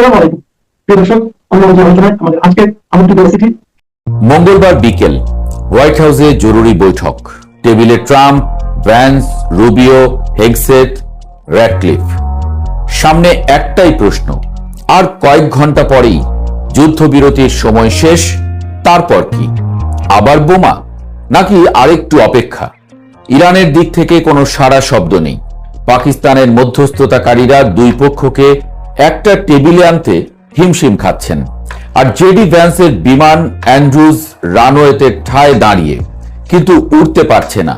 আসসালামু আলাইকুম প্রিয় দর্শক, আমরা আলোচনায় আমাদের আজকের আমন্ত্রিত অতিথি। মঙ্গলবার বিকেল হোয়াইট হাউসে জরুরি বৈঠক। টেবিলে Trump, Vance, Rubio, Hegseth, Radcliffe. সামনে একটাই প্রশ্ন, আর কয়েক ঘন্টা পরেই যুদ্ধবিরতির সময় শেষ, তারপর কি? আবার বোমা, নাকি আরেকটু অপেক্ষা? ইরানের দিক থেকে কোনো সাড়া শব্দ নেই। পাকিস্তানের মধ্যস্থতাকারীরা দুই পক্ষকে একটা টেবিলে আনতে হিমশিম খাচ্ছেন, আর জেডি ভ্যান্সের বিমান অ্যান্ড্রুজ রানওয়েতে ঠায় দাঁড়িয়ে, কিন্তু উঠতে পারছে না।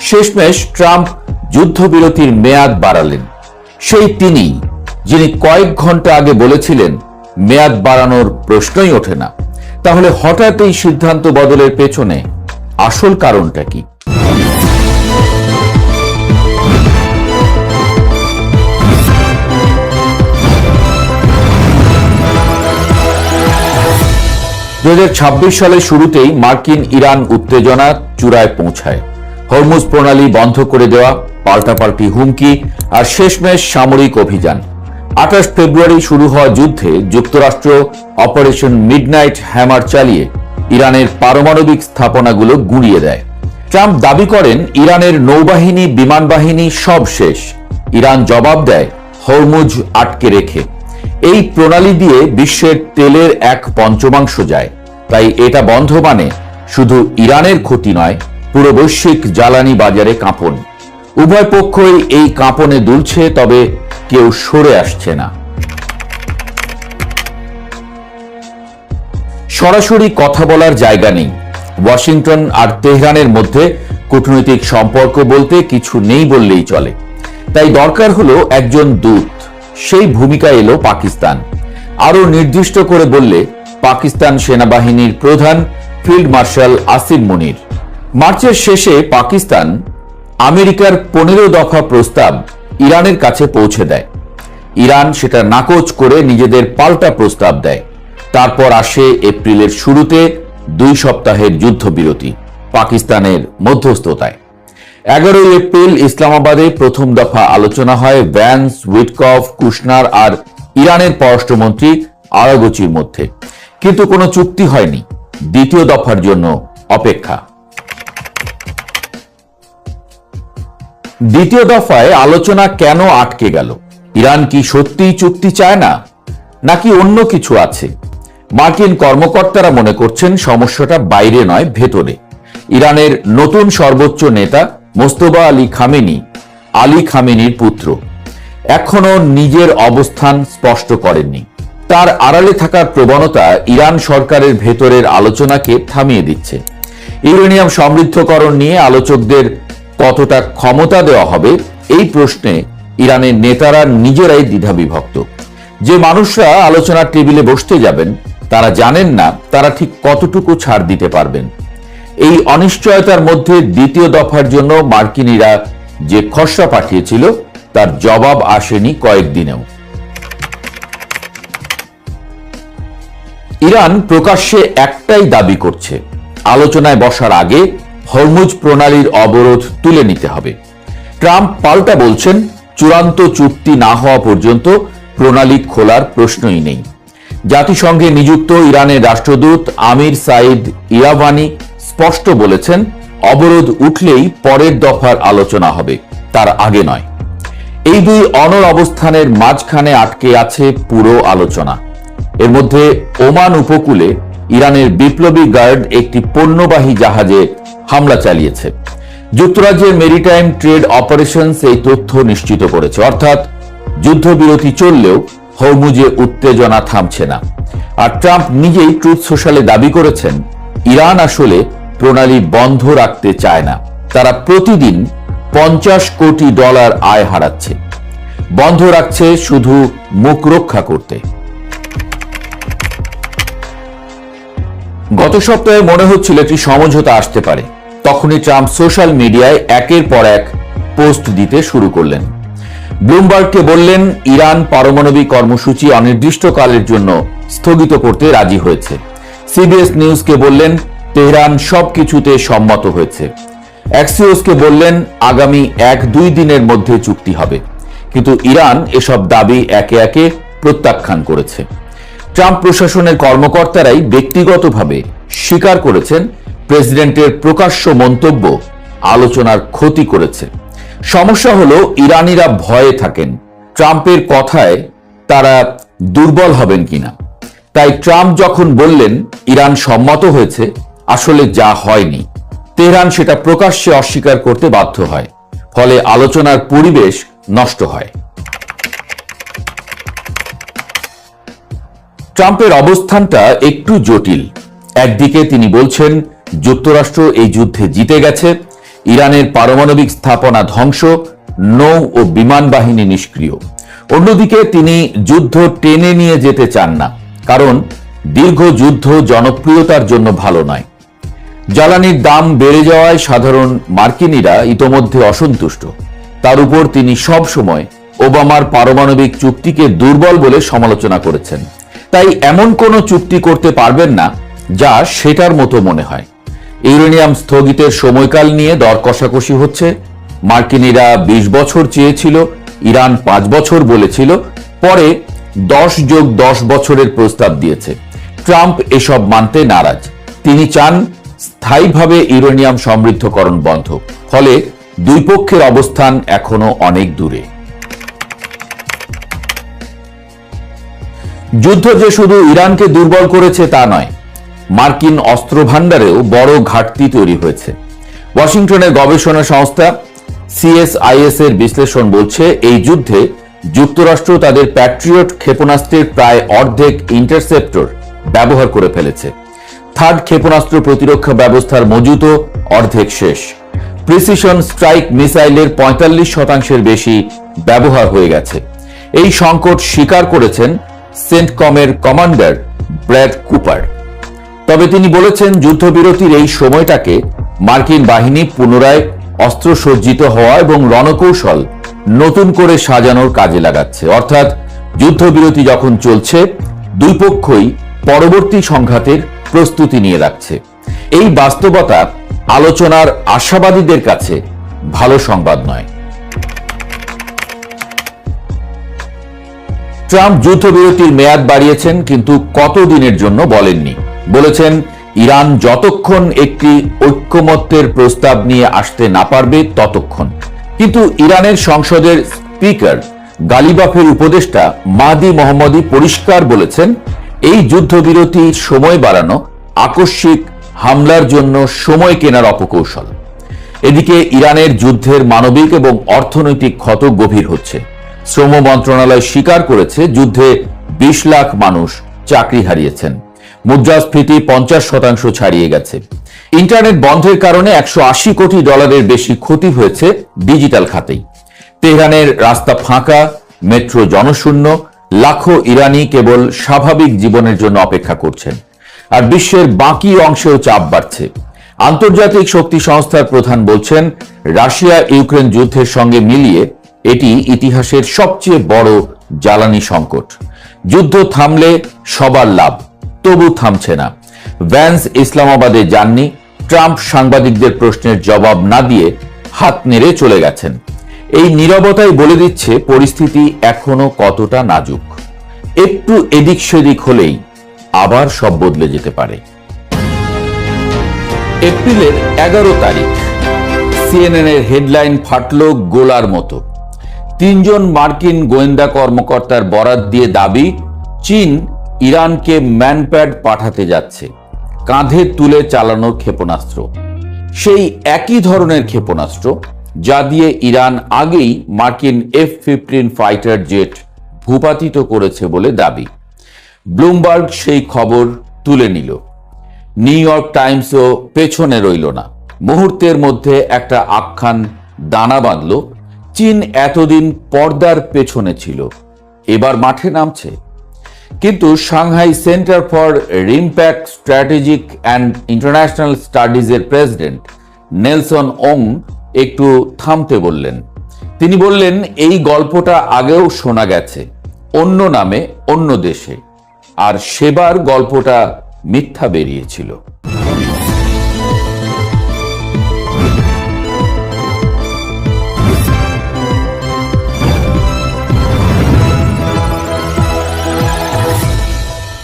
শেষমেশ ট্রাম্প যুদ্ধবিরতির মেয়াদ বাড়ালেন। সেই তিনি যিনি কয়েক ঘন্টা আগে বলেছিলেন মেয়াদ বাড়ানোর প্রশ্নই ওঠে না। তাহলে হঠাৎ এই সিদ্ধান্ত বদলের পেছনে আসল কারণটা কি? সালের শুরুতেই মার্কিন ইরান উত্তেজনা চূড়ায় পৌঁছায়। হরমুজ প্রণালী বন্ধ করে দেওয়া, পাল্টাপাল্টি হুমকি, আর শেষমেশ সামরিক অভিযান। 28 ফেব্রুয়ারি শুরু হওয়া যুদ্ধে যুক্তরাষ্ট্র অপারেশন মিডনাইট হ্যামার চালিয়ে ইরানের পারমাণবিক স্থাপনাগুলো গুঁড়িয়ে দেয়। ট্রাম্প দাবি করেন ইরানের নৌবাহিনী, বিমান বাহিনী সব শেষ। ইরান জবাব দেয় হরমুজ আটকে রেখে। এই প্রণালী দিয়ে বিশ্বের তেলের 1/5 যায়। তাই এটা বন্ধ মানে শুধু ইরানের ক্ষতি নয়, পুরো বৈশ্বিক জ্বালানি বাজারে কাঁপন। উভয় পক্ষই এই কাঁপনে দুলছে, তবে কেউ সরে আসছে না। সরাসরি কথা বলার জায়গা নেই। ওয়াশিংটন আর তেহরানের মধ্যে কূটনৈতিক সম্পর্ক বলতে কিছু নেই বললেই চলে। তাই দরকার হলো একজন দূত। সেই ভূমিকা এলো পাকিস্তান। আরো নির্দিষ্ট করে বললে পাকিস্তান সেনাবাহিনীর প্রধান ফিল্ড মার্শাল আসিম মুনির। মার্চের শেষে পাকিস্তান আমেরিকার 15 দফা প্রস্তাব ইরানের কাছে পৌঁছে দেয়। ইরান সেটা নাকচ করে নিজেদের পাল্টা প্রস্তাব দেয়। তারপর আসে এপ্রিলের শুরুতে 2 সপ্তাহের যুদ্ধবিরতি পাকিস্তানের মধ্যস্থতায়। 11 এপ্রিল ইসলামাবাদে প্রথম দফা আলোচনা হয় ভ্যান্স, উইটকফ, কুশনার আর ইরানের পররাষ্ট্রমন্ত্রী আরাগচির মধ্যে, কিন্তু কোনো চুক্তি হয়নি। দ্বিতীয় দফার জন্য অপেক্ষা। দ্বিতীয় দফায় আলোচনা কেন আটকে গেল? ইরান কি সত্যিই চুক্তি চায় না, নাকি অন্য কিছু আছে? মার্কিন কর্মকর্তারা মনে করছেন সমস্যাটা বাইরে নয়, ভেতরে। ইরানের নতুন সর্বোচ্চ নেতা মোস্তফা আলী খামেনির পুত্র এখনো নিজের অবস্থান স্পষ্ট করেননি। তার আড়ালে থাকার প্রবণতা ইরান সরকারের ভেতরের আলোচনাকে থামিয়ে দিচ্ছে। ইউরেনিয়াম সমৃদ্ধকরণ নিয়ে আলোচকদের কতটা ক্ষমতা দেওয়া হবে, এই প্রশ্নে ইরানের নেতারা নিজেরাই দ্বিধাবিভক্ত। যে মানুষরা আলোচনার টেবিলে বসতে যাবেন তারা জানেন না তারা ঠিক কতটুকু ছাড় দিতে পারবেন। এই অনিশ্চয়তার মধ্যে দ্বিতীয় দফার জন্য মার্কিনিরা যে খসড়া পাঠিয়েছিল তার জবাব আসেনি কয়েকদিনেও। ইরান প্রকাশ্যে একটাই দাবি করছে, আলোচনায় বসার আগে হরমুজ প্রণালীর অবরোধ তুলে নিতে হবে। ট্রাম্প পাল্টা বলছেন চূড়ান্ত চুক্তি না হওয়া পর্যন্ত প্রণালী খোলার প্রশ্নই নেই। জাতিসংঘে নিযুক্ত ইরানের রাষ্ট্রদূত আমির সাইদ ইরাভানি স্পষ্ট বলেছেন অবরোধ উঠলেই পরের দফার আলোচনা হবে, তার আগে নয়। এই দুই অনড় অবস্থানের মাঝখানে আটকে আছে পুরো আলোচনা। এর মধ্যে ওমান উপকূলে ইরানের বিপ্লবী গার্ড একটি পণ্যবাহী জাহাজে হামলা চালিয়েছে। যুক্তরাজ্যের মেরিটাইম ট্রেড অপারেশনস এই তথ্য নিশ্চিত করেছে। অর্থাৎ যুদ্ধবিরতি চললেও হরমুজে উত্তেজনা থামছে না। আর ট্রাম্প নিজেই ট্রুথ সোশ্যালে দাবি করেছেন ইরান আসলে প্রণালী বন্ধ রাখতে চায় না, তারা প্রতিদিন $50 কোটি আয় হারাচ্ছে। বন্ধ রাখছে শুধু মুখ রক্ষা করতে। গত সপ্তাহে মনে হচ্ছিল একটি সমঝোতা আসতে পারে। তখনই ট্রাম্প সোশ্যাল মিডিয়ায় একের পর এক পোস্ট দিতে শুরু করলেন। ব্লুমবার্গকে বললেন ইরান পারমাণবিক কর্মসূচি অনির্দিষ্টকালের জন্য স্থগিত করতে রাজি হয়েছে। সিবিএস নিউজকে বললেন তেহরান সবকিছুতে সম্মত হয়েছে। অ্যাক্সিওসকে বললেন আগামী 1-2 দিনের মধ্যে চুক্তি হবে। কিন্তু ইরান এসব দাবি একে একে প্রত্যাখ্যান করেছে। ট্রাম্প প্রশাসনের কর্মকর্তারাই ব্যক্তিগতভাবে স্বীকার করেছেন প্রেসিডেন্টের প্রকাশ্য মন্তব্য আলোচনার ক্ষতি করেছে। সমস্যা হলো ইরানিরা ভয়ে থাকেন ট্রাম্পের কথায় তারা দুর্বল হবেন কিনা। তাই ট্রাম্প যখন বললেন ইরান সম্মত হয়েছে, আসলে যা হয়নি, তেহরান সেটা প্রকাশ্যে অস্বীকার করতে বাধ্য হয়, ফলে আলোচনার পরিবেশ নষ্ট হয়। ট্রাম্পের অবস্থানটা একটু জটিল। একদিকে তিনি বলছেন যুক্তরাষ্ট্র এই যুদ্ধে জিতে গেছে, ইরানের পারমাণবিক স্থাপনা ধ্বংস, নৌ ও বিমান বাহিনী নিষ্ক্রিয়। অন্যদিকে তিনি যুদ্ধ টেনে নিয়ে যেতে চান না, কারণ দীর্ঘ যুদ্ধ জনপ্রিয়তার জন্য ভালো নয়। জ্বালানির দাম বেড়ে যাওয়ায় সাধারণ মার্কিনীরা ইতোমধ্যে অসন্তুষ্ট। তার উপর তিনি সব সময় ওবামার পারমাণবিক চুক্তিকে দুর্বল বলে সমালোচনা করেছেন। তাই এমন কোনো চুক্তি করতে পারবেন না যা সেটার মতো মনে হয়। ইউরেনিয়াম স্থগিতের সময়কাল নিয়ে দর কষাকষি হচ্ছে। মার্কিনীরা 20 বছর চেয়েছিল, ইরান 5 বছর বলেছিল, পরে 10+10 বছরের প্রস্তাব দিয়েছে। ট্রাম্প এসব মানতে নারাজ। তিনি চান স্থায়ীভাবে ইউরেনিয়াম সমৃদ্ধকরণ বন্ধ। ফলে দুই পক্ষের অবস্থান এখনো অনেক দূরে। যুদ্ধ যে শুধু ইরানকে দুর্বল করেছে তা নয়, মার্কিন অস্ত্র ভাণ্ডারেও বড় ঘাটতি তৈরি হয়েছে। ওয়াশিংটনের গবেষণা সংস্থা CSIS এর বিশ্লেষণ বলছে এই যুদ্ধে যুক্তরাষ্ট্র তাদের প্যাট্রিয়ট ক্ষেপণাস্ত্রের প্রায় অর্ধেক ইন্টারসেপ্টর ব্যবহার করে ফেলেছে। থার্ড ক্ষেপণাস্ত্র প্রতিরক্ষা ব্যবস্থার মজুতও অর্ধেক শেষ। প্রিসিশন স্ট্রাইক মিসাইলের 45% বেশি ব্যবহার হয়ে গেছে। এই সংকট স্বীকার করেছেন সেন্টকমের কমান্ডার ব্র্যাড কুপার। তবে তিনি বলেছেন যুদ্ধবিরতির এই সময়টাকে মার্কিন বাহিনী পুনরায় অস্ত্রসজ্জিত হওয়া এবং রণকৌশল নতুন করে সাজানোর কাজে লাগাচ্ছে। অর্থাৎ যুদ্ধবিরতি যখন চলছে, দুই পক্ষই পরবর্তী সংঘাতের প্রস্তুতি নিয়ে রাখছে। এই বাস্তবতা আলোচনার আশাবাদীদের কাছে ভালো সংবাদ নয়। ট্রাম্প যুদ্ধবিরতির মেয়াদ বাড়িয়েছেন, কিন্তু কতদিনের জন্য বলেননি। বলেছেন ইরান যতক্ষণ একটি ঐক্যমত্যের প্রস্তাব নিয়ে আসতে না পারবে ততক্ষণ। কিন্তু ইরানের সংসদের স্পিকার গালিবাফের উপদেষ্টা মাহদি মোহাম্মদী পরিষ্কার বলেছেন এই যুদ্ধবিরতির সময় বাড়ানো আকস্মিক হামলার জন্য সময় কেনার অপকৌশল। এদিকে ইরানের যুদ্ধের মানবিক এবং অর্থনৈতিক ক্ষত গভীর হচ্ছে। শ্রম মন্ত্রণালয় স্বীকার করেছে যুদ্ধে 20 লাখ মানুষ চাকরি হারিয়েছেন। মুদ্রাস্ফীতি 50% ছাড়িয়ে গেছে। ইন্টারনেট বন্ধের কারণে $180 কোটি বেশি ক্ষতি হয়েছে ডিজিটাল খাতেই। তেহরানের রাস্তা ফাঁকা, মেট্রো জনশূন্য, লাখো ইরানি কেবল স্বাভাবিক জীবনের জন্য অপেক্ষা করছেন। আর বিশ্বের বাকি অংশেও চাপ বাড়ছে। আন্তর্জাতিক শক্তি সংস্থার প্রধান বলছেন রাশিয়া ইউক্রেন যুদ্ধের সঙ্গে মিলিয়ে এটি ইতিহাসের সবচেয়ে বড় জ্বালানি সংকট। যুদ্ধ থামলে সবার লাভ, তবু থামছে না। ভ্যান্স ইসলামাবাদে যাননি। ট্রাম্প সাংবাদিকদের প্রশ্নের জবাব না দিয়ে হাত নেড়ে চলে গেছেন। এই নীরবতাই বলে দিচ্ছে পরিস্থিতি এখনো কতটা নাজুক। একটু এদিক সেদিক হলেই আবার সব বদলে যেতে পারে। এপ্রিলের 11 তারিখ CNN এর হেডলাইন ফাটল গোলার মতো। 3 জন মার্কিন গোয়েন্দা কর্মকর্তার বরাত দিয়ে দাবি চীন ইরানকে ম্যানপ্যাড পাঠাতে যাচ্ছে, কাঁধে তুলে চালানো ক্ষেপণাস্ত্র। সেই একই ধরনের ক্ষেপণাস্ত্র যা দিয়ে ইরান আগেই মার্কিন F-15 ফাইটার জেট ভূপাতিত করেছে বলে দাবি। ব্লুমবার্গ সেই খবর তুলে নিল। নিউ ইয়র্ক টাইমসও পেছনে রইল না। মুহূর্তের মধ্যে একটা আখ্যান দানা বাঁধল। চীন এতদিন পর্দার পেছনে ছিল, এবার মাঠে নামছে। কিন্তু Shanghai center for RimPac strategic and international স্টাডিজের প্রেসিডেন্ট নেলসন ওং একটু থামতে বললেন। তিনি বললেন এই গল্পটা আগেও শোনা গেছে, অন্য নামে অন্য দেশে, আর সেবার গল্পটা মিথ্যা বেরিয়েছিল।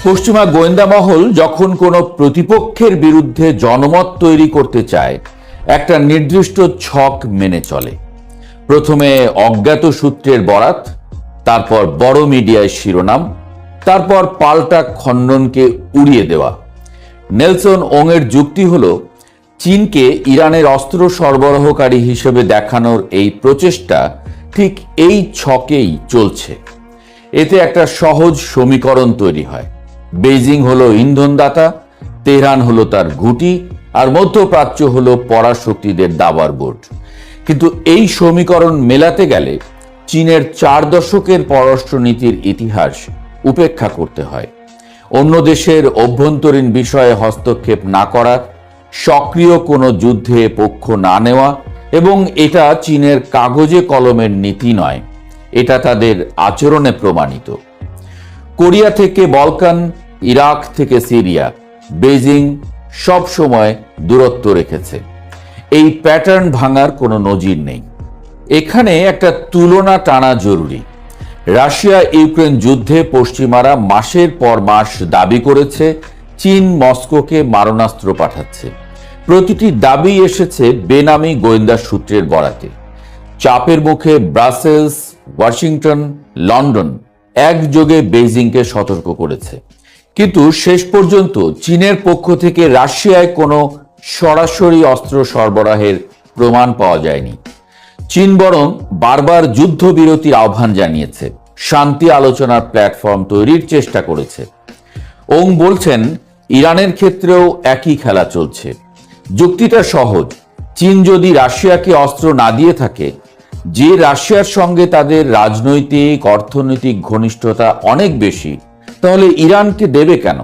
পশ্চিমা গোয়েন্দা মহল যখন কোনো প্রতিপক্ষের বিরুদ্ধে জনমত তৈরি করতে চায় একটা নির্দিষ্ট ছক মেনে চলে। প্রথমে অজ্ঞাত সূত্রের বরাত, তারপর বড় মিডিয়ায় শিরোনাম, তারপর পাল্টা খণ্ডনকে উড়িয়ে দেওয়া। নেলসন ওংয়ের যুক্তি হলো, চীনকে ইরানের অস্ত্র সরবরাহকারী হিসেবে দেখানোর এই প্রচেষ্টা ঠিক এই ছকেই চলছে। এতে একটা সহজ সমীকরণ তৈরি হয়। বেইজিং হলো ইন্ধনদাতা, তেহরান হলো তার ঘুঁটি, আর মধ্যপ্রাচ্য হলো পরাশক্তিদের দাবার বোর্ড। কিন্তু এই সমীকরণ মেলাতে গেলে চীনের 4 দশকের পররাষ্ট্রনীতির ইতিহাস উপেক্ষা করতে হয়। অন্য দেশের অভ্যন্তরীণ বিষয়ে হস্তক্ষেপ না করা, সক্রিয় কোনো যুদ্ধে পক্ষ না নেওয়া, এবং এটা চীনের কাগজে কলমের নীতি নয়, এটা তাদের আচরণে প্রমাণিত। কোরিয়া থেকে বলকান, ইরাক থেকে সিরিয়া, বেইজিং সব সময় দূরত্ব রেখেছে। এই প্যাটার্ন ভাঙার কোনো নজির নেই। এখানে একটা তুলনা টানা জরুরি। রাশিয়া ইউক্রেন যুদ্ধে পশ্চিমারা মাসের পর মাস দাবি করেছে চীন মস্কোকে মারণাস্ত্র পাঠাচ্ছে। প্রতিটি দাবি এসেছে বেনামি গোয়েন্দা সূত্রের বরাতে। চাপের মুখে ব্রাসেলস, ওয়াশিংটন, লন্ডন একযোগে বেইজিংকে সতর্ক করেছে। কিন্তু শেষ পর্যন্ত চীনের পক্ষ থেকে রাশিয়ায় কোনো সরাসরি অস্ত্র সরবরাহের প্রমাণ পাওয়া যায়নি। চীন বরং বারবার যুদ্ধবিরতির আহ্বান জানিয়েছে, শান্তি আলোচনার প্ল্যাটফর্ম তৈরির চেষ্টা করেছে। ওং বলছেন, ইরানের ক্ষেত্রেও একই খেলা চলছে। যুক্তিটা সহজ। চীন যদি রাশিয়াকে অস্ত্র না দিয়ে থাকে, যে রাশিয়ার সঙ্গে তাদের রাজনৈতিক অর্থনৈতিক ঘনিষ্ঠতা অনেক বেশি, তাহলে ইরানকে দেবে কেন?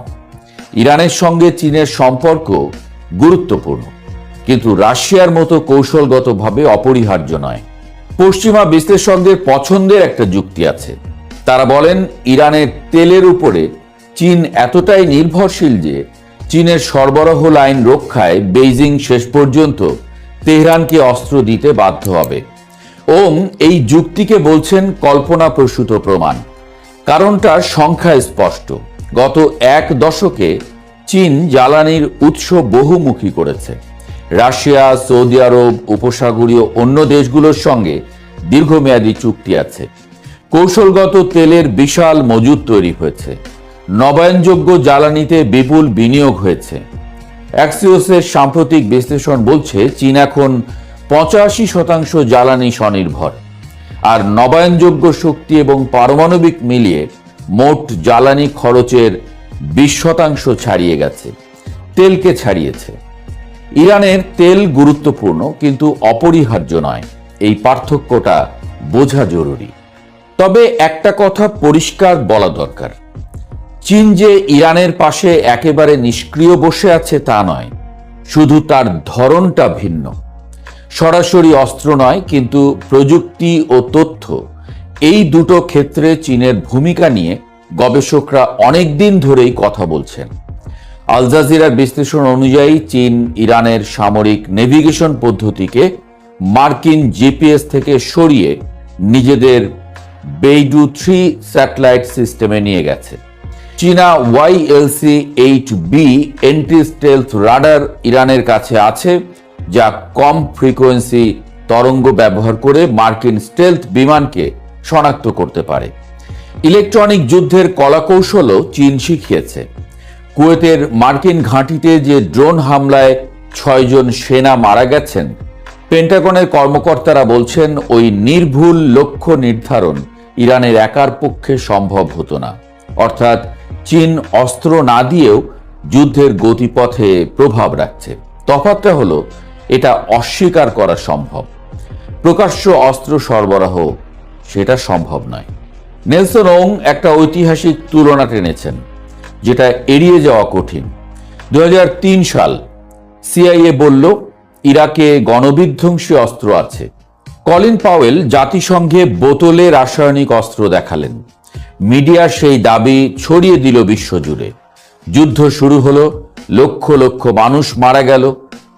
ইরানের সঙ্গে চীনের সম্পর্ক গুরুত্বপূর্ণ, কিন্তু রাশিয়ার মতো কৌশলগতভাবে অপরিহার্য নয়। পশ্চিমা বিশ্লেষকদের পছন্দের একটা যুক্তি আছে। তারা বলেন, ইরানের তেলের উপরে চীন এতটাই নির্ভরশীল যে চীনের সরবরাহ লাইন রক্ষায় বেইজিং শেষ পর্যন্ত তেহরানকে অস্ত্র দিতে বাধ্য হবে। ওং এই যুক্তিকে বলছেন কল্পনাপ্রসূত প্রমাণ। কারণটা সংখ্যায় স্পষ্ট। গত 1 দশকে চীন জ্বালানির উৎস বহুমুখী করেছে। রাশিয়া, সৌদি আরব, উপসাগরীয় অন্য দেশগুলোর সঙ্গে দীর্ঘমেয়াদী চুক্তি আছে। কৌশলগত তেলের বিশাল মজুদ তৈরি হয়েছে। নবায়নযোগ্য জ্বালানিতে বিপুল বিনিয়োগ হয়েছে। অ্যাক্সিওসের সাম্প্রতিক বিশ্লেষণ বলছে চীন এখন 85% জ্বালানি স্বনির্ভর, আর নবায়নযোগ্য শক্তি এবং পারমাণবিক মিলিয়ে মোট জ্বালানি খরচের 20% ছাড়িয়ে গেছে, তেলকে ছাড়িয়েছে। ইরানের তেল গুরুত্বপূর্ণ কিন্তু অপরিহার্য নয়। এই পার্থক্যটা বোঝা জরুরি। তবে একটা কথা পরিষ্কার বলা দরকার, চীন যে ইরানের পাশে একেবারে নিষ্ক্রিয় বসে আছে তা নয়, শুধু তার ধরনটা ভিন্ন। সরাসরি অস্ত্র নয়, কিন্তু প্রযুক্তি ও তথ্য, এই দুটো ক্ষেত্রে চীনের ভূমিকা নিয়ে গবেষকরা অনেক দিন ধরেই কথা বলছেন। আল জাজিরার বিশ্লেষণ অনুযায়ী চীন ইরানের সামরিক নেভিগেশন পদ্ধতিকে মার্কিন জিপিএস থেকে সরিয়ে নিজেদের বেইডু 3 স্যাটেলাইট সিস্টেমে নিয়ে গেছে। চীনা YLC-8B এন্টি স্টেলথ রাডার ইরানের কাছে আছে, যা কম ফ্রিকোয়েন্সি তরঙ্গ ব্যবহার করে মার্কিন স্টেলথ বিমানকে শনাক্ত করতে পারে। ইলেকট্রনিক যুদ্ধের কলাকৌশলও চীন শিখিয়েছে। কুয়েতের মার্কিন ঘাঁটিতে যে ড্রোন হামলায় 6 জন সেনা মারা গেছেন, পেন্টাগনের কর্মকর্তারা বলছেন ওই নির্ভুল লক্ষ্য নির্ধারণ ইরানের একার পক্ষে সম্ভব হতো না। অর্থাৎ চীন অস্ত্র না দিয়েও যুদ্ধের গতিপথে প্রভাব রাখছে। তফাৎটা হলো, এটা অস্বীকার করা সম্ভব। প্রকাশ্য অস্ত্র সরবরাহ সেটা সম্ভব নয়। নেলসন ওং একটা ঐতিহাসিক তুলনা টেনেছেন, যেটা এড়িয়ে যাওয়া কঠিন। 2003 সাল CIA বলল ইরাকে গণবিধ্বংসী অস্ত্র আছে। কলিন পাওয়েল জাতিসংঘে বোতলে রাসায়নিক অস্ত্র দেখালেন। মিডিয়া সেই দাবি ছড়িয়ে দিল বিশ্বজুড়ে। যুদ্ধ শুরু হলো, লক্ষ লক্ষ মানুষ মারা গেল।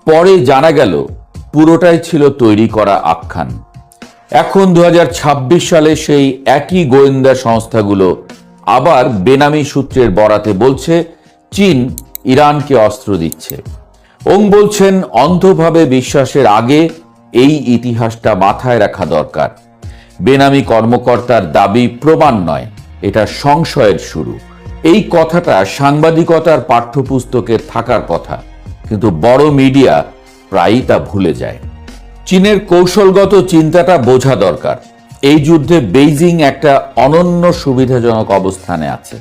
পরে জানা গেল পুরোটাই ছিল তৈরি করা আখ্যান। এখন 2026 সালে সেই একই গোয়েন্দা সংস্থাগুলো আবার বেনামি সূত্রের বরাতে বলছে চীন ইরানকে অস্ত্র দিচ্ছে। ওং বলছেন অন্ধভাবে বিশ্বাসের আগে এই ইতিহাসটা মাথায় রাখা দরকার। বেনামি কর্মকর্তার দাবি প্রমাণ নয়, এটা সংশয়ের শুরু। এই কথাটা সাংবাদিকতার পাঠ্যপুস্তকে থাকার কথা, কিন্তু বড় মিডিয়া প্রায়ই তা ভুলে যায়। চীনের কৌশলগত চিন্তাটা বোঝা দরকার। এই যুদ্ধে বেইজিং একটা অনন্য সুবিধাজনক অবস্থানে আছে।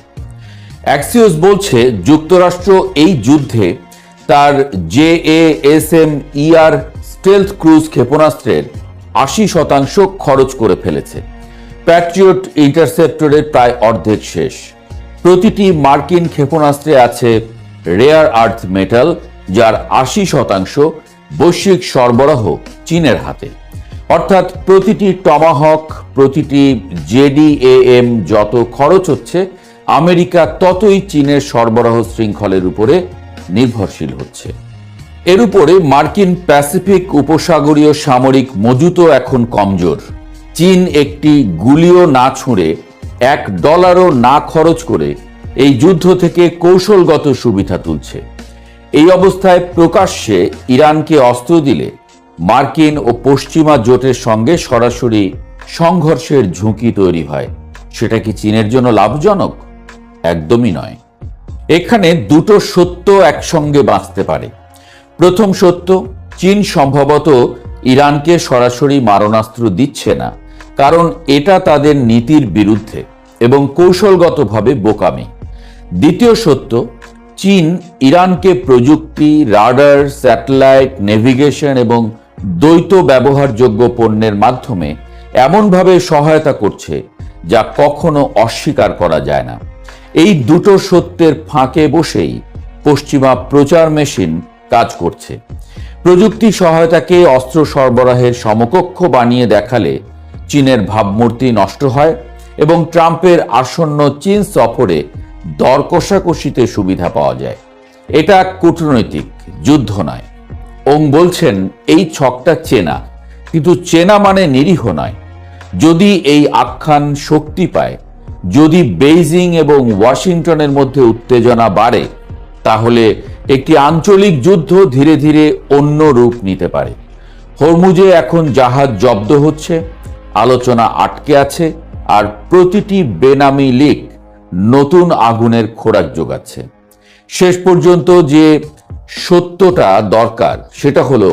অ্যাক্সিওস বলছে যুক্তরাষ্ট্র এই যুদ্ধে তার JASM-ER স্টেলথ ক্রুজ ক্ষেপণাস্ত্রের 80% খরচ করে ফেলেছে। প্যাট্রিয়ট ইন্টারসেপ্টরের প্রায় অর্ধেক শেষ। প্রতিটি মার্কিন ক্ষেপণাস্ত্রে আছে রেয়ার আর্থ মেটাল, যার 80% বৈশ্বিক সরবরাহ চীনের হাতে। অর্থাৎ প্রতিটি টমাহক, প্রতিটি JDAM যত খরচ হচ্ছে, আমেরিকা ততই চীনের সরবরাহ শৃঙ্খলের উপরে নির্ভরশীল হচ্ছে। এর উপরে মার্কিন প্যাসিফিক উপসাগরীয় সামরিক মজুতও এখন কমজোর। চীন একটি গুলিও না ছুঁড়ে, $1 না খরচ করে এই যুদ্ধ থেকে কৌশলগত সুবিধা তুলছে। এই অবস্থায় প্রকাশ্যে ইরানকে অস্ত্র দিলে মার্কিন ও পশ্চিমা জোটের সঙ্গে সরাসরি সংঘর্ষের ঝুঁকি তৈরি হয়। সেটা কি চীনের জন্য লাভজনক? একদমই নয়। এখানে দুটো সত্য একসঙ্গে বাঁচতে পারে। প্রথম সত্য, চীন সম্ভবত ইরানকে সরাসরি মারণাস্ত্র দিচ্ছে না, কারণ এটা তাদের নীতির বিরুদ্ধে এবং কৌশলগতভাবে বোকামি। দ্বিতীয় সত্য, চীন ইরানকে প্রযুক্তি, রাডার, স্যাটেলাইট, নেভিগেশন এবং দ্বৈত ব্যবহারযোগ্য পণ্যের মাধ্যমে এমনভাবে সহায়তা করছে যা কখনো অস্বীকার করা যায় না। এই দুটো সত্যের ফাঁকে বসেই পশ্চিমা প্রচার মেশিন কাজ করছে। প্রযুক্তি সহায়তাকে অস্ত্র সরবরাহের সমকক্ষ বানিয়ে দেখালে চীনের ভাবমূর্তি নষ্ট হয় এবং ট্রাম্পের আসন্ন চীন সফরে দর কষাকষিতে সুবিধা পাওয়া যায়। এটা কূটনৈতিক, যুদ্ধ নয়। ওং বলছেন এই ছকটা চেনা, কিন্তু চেনা মানে নিরীহ নয়। যদি এই আখ্যান শক্তি পায়, যদি বেইজিং এবং ওয়াশিংটনের মধ্যে উত্তেজনা বাড়ে, তাহলে একটি আঞ্চলিক যুদ্ধ ধীরে ধীরে অন্য রূপ নিতে পারে। হরমুজে এখন জাহাজ জব্দ হচ্ছে, আলোচনা আটকে আছে, আর প্রতিটি বেনামি লিক নতুন আগুনের খোরাক যোগাচ্ছে। শেষ পর্যন্ত যে সত্যটা দরকার সেটা হলো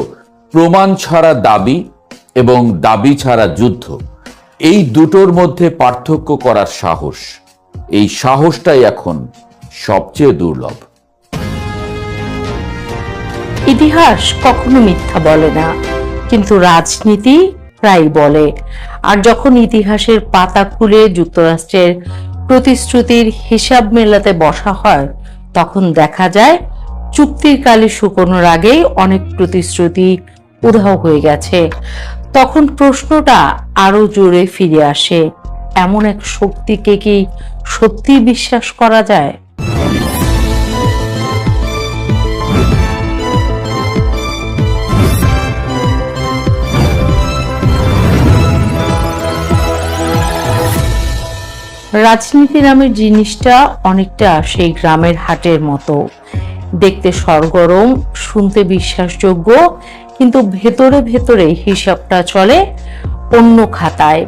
প্রমাণ ছাড়া দাবি এবং দাবি ছাড়া যুদ্ধ। এই দুটোর মধ্যে পার্থক্য করার সাহস, এই সাহসটাই এখন সবচেয়ে দুর্লভ। ইতিহাস কখনো মিথ্যা বলে না, কিন্তু রাজনীতি প্রায় বলে। আর যখন ইতিহাসের পাতা খুলে যুক্তরাষ্ট্রের প্রতিশ্রুতির হিসাব মেলাতে বসা হয়, তখন দেখা যায় চুক্তির কালি শুকোনোর আগেই অনেক প্রতিশ্রুতি উধাও হয়ে গেছে। তখন প্রশ্নটা আরো জোরে ফিরে আসে, এমন এক শক্তিকে কি সত্যি বিশ্বাস করা যায়? রাজনীতি নামের জিনিসটা অনেকটা সেই গ্রামের হাটের মতো, দেখতে সরগরম, শুনতে বিশ্বাসযোগ্য, কিন্তু ভেতরে ভেতরে হিসাবটা চলে অন্য খাতায়।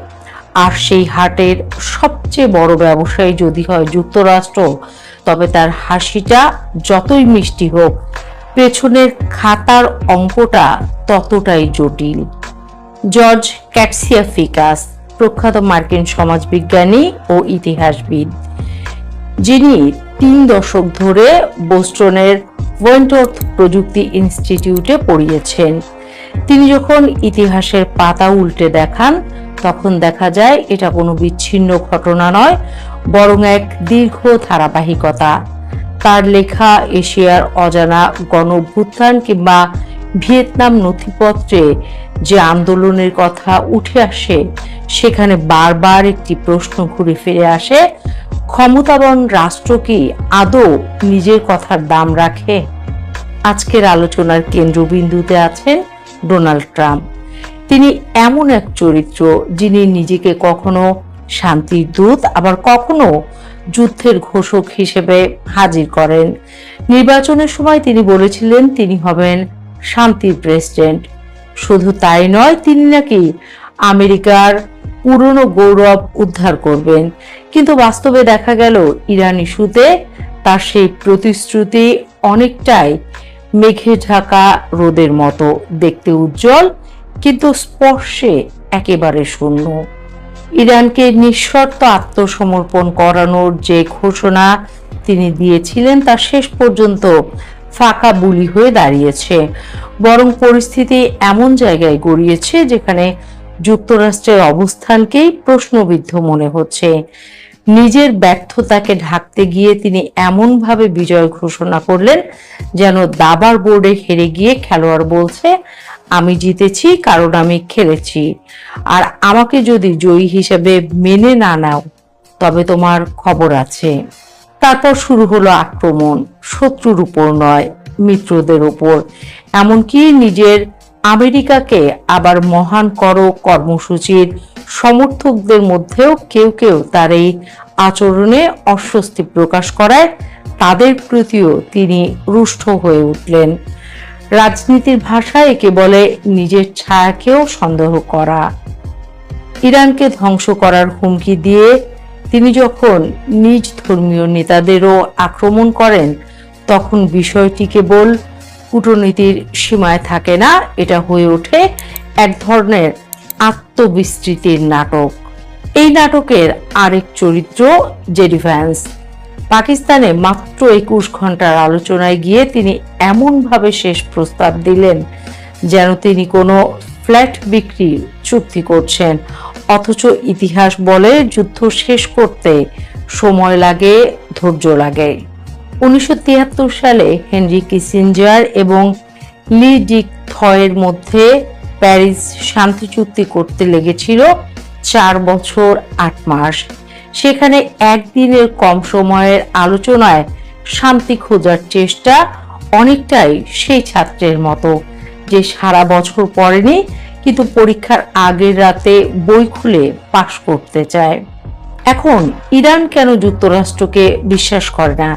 আর সেই হাটের সবচেয়ে বড় ব্যবসায়ী যদি হয় যুক্তরাষ্ট্র, তবে তার হাসিটা যতই মিষ্টি হোক, পেছনের খাতার অঙ্কটা ততটাই জটিল। জর্জ ক্যাটসিয়াফিকাস, প্রখ্যাত মার্কিন সমাজবিজ্ঞানী ও ইতিহাসবিদ, যিনি 3 দশক ধরে বোস্টনের ওয়েন্টওর্থ প্রযুক্তি ইনস্টিটিউটে পড়িয়েছেন, তিনি যখন ইতিহাসের পাতা উল্টে দেখান, তখন দেখা যায় এটা কোনো বিচ্ছিন্ন ঘটনা নয়, বরং এক দীর্ঘ ধারাবাহিকতা। তার লেখা এশিয়ার অজানা গণঅভ্যুত্থান কিংবা ভিয়েতনাম নথিপত্রে যে আন্দোলনের কথা উঠে আসে, সেখানে বারবার একটি প্রশ্ন ঘুরে ফিরে আসে, ক্ষমতাবান রাষ্ট্র কি আদৌ নিজের কথার দাম রাখে? আজকের আলোচনার কেন্দ্রবিন্দুতে আছেন ডোনাল্ড ট্রাম্প। তিনি এমন এক চরিত্র যিনি নিজেকে কখনো শান্তির দূত, আবার কখনো যুদ্ধের ঘোষক হিসেবে হাজির করেন। নির্বাচনের সময় তিনি বলেছিলেন তিনি হবেন শান্তির প্রেসিডেন্ট। শুধু তাই নয়, তিনি নাকি আমেরিকার পুরনো গৌরব উদ্ধার করবেন। কিন্তু বাস্তবে দেখা গেল ইরান ইস্যুতে তার সেই প্রতিশ্রুতি অনেকটাই মেঘে ঢাকা রোদের মতো, দেখতে উজ্জ্বল কিন্তু স্পর্শে একেবারে শূন্য। ইরানকে নিঃশর্ত আত্মসমর্পণ করানোর যে ঘোষণা তিনি দিয়েছিলেন তা শেষ পর্যন্ত ফাঁকা বুলি হয়ে দাঁড়িয়েছে। বরং পরিস্থিতি এমন জায়গায় গড়িয়েছে যেখানে যুক্তরাষ্ট্রের অবস্থানকেই প্রশ্নবিদ্ধ মনে হচ্ছে। নিজের ব্যর্থতাকে ঢাকতে গিয়ে তিনি এমনভাবে বিজয় ঘোষণা করলেন যেন দাবার বোর্ডে হেরে গিয়ে খেলোয়াড় বলছে, আমি জিতেছি কারণ আমি খেলেছি, আর আমাকে যদি জয়ী হিসেবে মেনে না নাও তবে তোমার খবর আছে। তারপর শুরু হলো আক্রমণ, শত্রুর উপর নয়, মিত্রদের উপর। এমনকি নিজের আমেরিকাকে আবার মহান করো কর্মসূচির সমর্থকদের মধ্যেও কেউ কেউ তার এই আচরণে অস্বস্তি প্রকাশ করায় তাদের প্রতিও তিনি রুষ্ট হয়ে উঠলেন। রাজনীতির ভাষায় একে বলে নিজের ছায়াকেও সন্দেহ করা। ইরানকে ধ্বংস করার হুমকি দিয়ে তিনি যখন নিজ ধর্মীয় নেতাদেরও আক্রমণ করেন, তখন বিষয়টি কেবল কূটনীতির সীমায় থাকে না, এটা হয়ে ওঠে এক ধরনের আত্মবিস্তৃতির নাটক। এই নাটকের আরেক চরিত্র জেডি ভ্যান্স। পাকিস্তানে মাত্র 21 ঘন্টার আলোচনায় গিয়ে তিনি এমনভাবে শেষ প্রস্তাব দিলেন যেন তিনি কোনো ফ্ল্যাট বিক্রির চুক্তি করছেন, অথচ ইতিহাস বলে যুদ্ধ শেষ করতে সময় লাগে, ধৈর্য লাগে। 1973 সালে হেনরি কিসিঞ্জার এবং লি ডিক থয়ের মধ্যে প্যারিস শান্তি চুক্তি করতে লেগেছিল 4 বছর 8 মাস। সেখানে একদিনের কম সময়ের আলোচনায় শান্তি খোঁজার চেষ্টা অনেকটাই সেই ছাত্রের মতো যে সারা বছর পড়েনি কিন্তু পরীক্ষার আগের রাতে বই খুলে পাশ করতে চায়। এখন ইরান কেন যুক্তরাষ্ট্রকে বিশ্বাস করে না,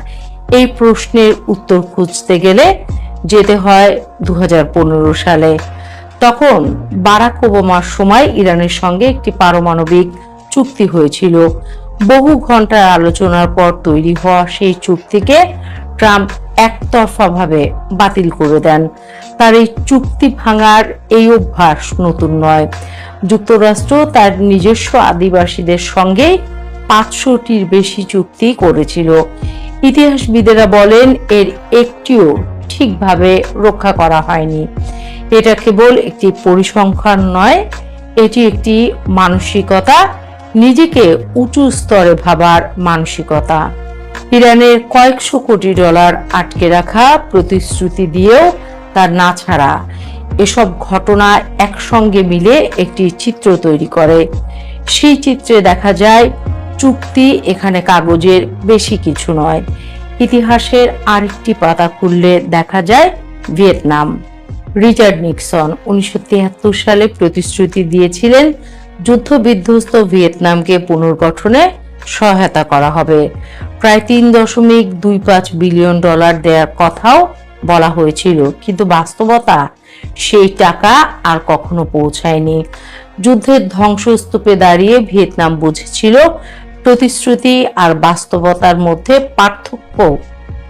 এই প্রশ্নের উত্তর খুঁজতে গেলে যেতে হয় 2015 সালে। তখন বারাক ওবামার সময় ইরানের সঙ্গে একটি পারমাণবিক চুক্তি হয়েছিল। বহু ঘন্টার আলোচনার পর তৈরি হওয়া সেই চুক্তিকে ট্রাম্প একতরফাভাবে বাতিল করে দেন। তার এই চুক্তি ভাঙার এই অভ্যাস নতুন নয়। যুক্তরাষ্ট্র তার নিজস্ব আদিবাসীদের সঙ্গে 500টির বেশি চুক্তি করেছিল। ইতিহাসবিদেরা বলেন এর একটিও ঠিকভাবে রক্ষা করা হয়নি। এটা কেবল একটি পরিসংখ্যান নয়, এটি একটি মানসিকতা, নিজেকে উঁচু স্তরে ভাবার মানসিকতা। ইরানের কয়েকশো কোটি ডলার আটকে রাখা প্রতিশ্রুতি দিয়েও তার না ছাড়া এসব ঘটনা একসঙ্গে মিলে একটি চিত্র তৈরি করে। সেই চিত্রে দেখা যায় চুক্তি এখানে কাগজের বেশি কিছু নয়। ইতিহাসের আরেকটি পাতা খুললে দেখা যায় ভিয়েতনাম। রিচার্ড নিক্সন 1973 সালে প্রতিশ্রুতি দিয়েছিলেন যুদ্ধ বিধ্বস্ত ভিয়েতনামকে পুনর্গঠনে সহায়তা করা হবে। প্রায় $3.25 বিলিয়ন দেওয়ার কথাও বলা হয়েছিল, কিন্তু বাস্তবতা সেই টাকা আর কখনো পৌঁছায়নি। যুদ্ধের ধ্বংসস্তূপে দাঁড়িয়ে ভিয়েতনাম বুঝেছিল প্রতিশ্রুতি আর বাস্তবতার মধ্যে পার্থক্য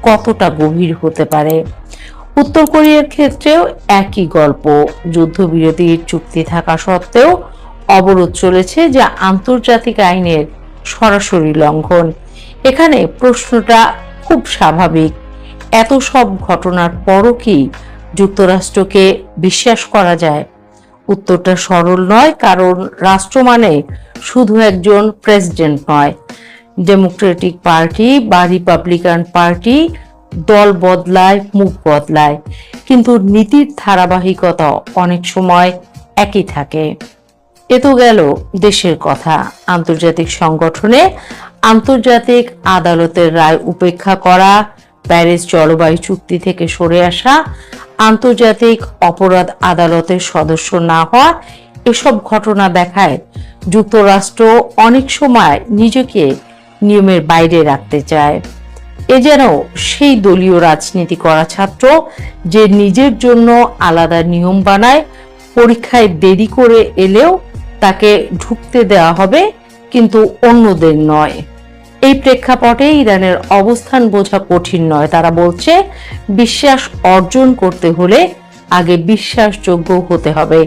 কতটা গভীর হতে পারে। উত্তর কোরিয়ার ক্ষেত্রেও একই গল্প। যুদ্ধবিরতির চুক্তি থাকা সত্ত্বেও অবরোধ চলেছে, যা আন্তর্জাতিক আইনের সরাসরি লঙ্ঘন। এখানে প্রশ্নটা খুব স্বাভাবিক, এত সব ঘটনার পরও কি যুক্তরাষ্ট্রকে বিশ্বাস করা যায়? উত্তরটা সরল নয়, কারণ রাষ্ট্র মানে শুধু একজন প্রেসিডেন্ট নয়। ডেমোক্রেটিক পার্টি বা রিপাবলিকান পার্টি দল বদলায়, মুখ বদলায়, কিন্তু নীতির ধারাবাহিকতা অনেক সময় একই থাকে। এ তো গেল দেশের কথা। আন্তর্জাতিক সংগঠনে আন্তর্জাতিক আদালতের রায় উপেক্ষা করা, প্যারিস জলবায়ু চুক্তি থেকে সরে আসা, আন্তর্জাতিক অপরাধ আদালতের সদস্য না হওয়া, এসব ঘটনা দেখায় যুক্তরাষ্ট্র অনেক সময় নিজেকে নিয়মের বাইরে রাখতে চায়। এ যেন সেই দলীয় রাজনীতি করা ছাত্র যে নিজের জন্য আলাদা নিয়ম বানায়, পরীক্ষায় দেরি করে এলেও তাকে ঢুকতে দেওয়া হবে, কিন্তু অন্যদের নয়। এই প্রেক্ষাপটে ইরানের অবস্থান বোঝা কঠিন নয়। তারা বলছে, বিশ্বাস অর্জন করতে হলে আগে বিশ্বাসযোগ্য হতে হবে।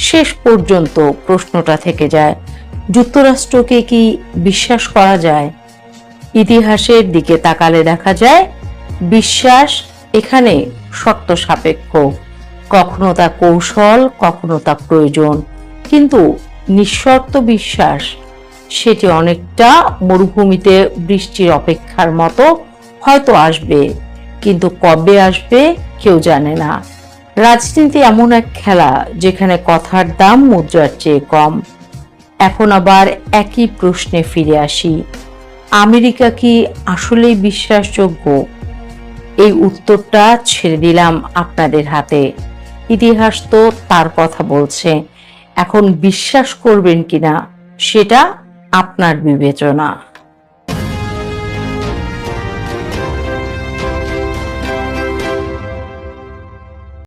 শেষ পর্যন্ত প্রশ্নটা থেকে যায়, যুক্তরাষ্ট্রকে কি বিশ্বাস করা যায়? ইতিহাসের দিকে তাকালে দেখা যায়, বিশ্বাস এখানে শর্ত সাপেক্ষ। কখনো তা কৌশল, কখনো তা প্রয়োজন। কিন্তু নিঃশর্ত বিশ্বাস, সেটি অনেকটা মরুভূমিতে বৃষ্টির অপেক্ষার মতো। হয়তো আসবে, কিন্তু কবে আসবে কেউ জানে না। রাজনীতি এমন এক খেলা যেখানে কথার দাম মুদ্রার চেয়ে কম। এখন আবার একই প্রশ্নে ফিরে আসি, আমেরিকা কি আসলেই বিশ্বাসযোগ্য? এই উত্তরটা ছেড়ে দিলাম আপনাদের হাতে। ইতিহাস তো তার কথা বলছে। এখন বিশ্বাস করবেন কিনা সেটা আপনার বিবেচনা।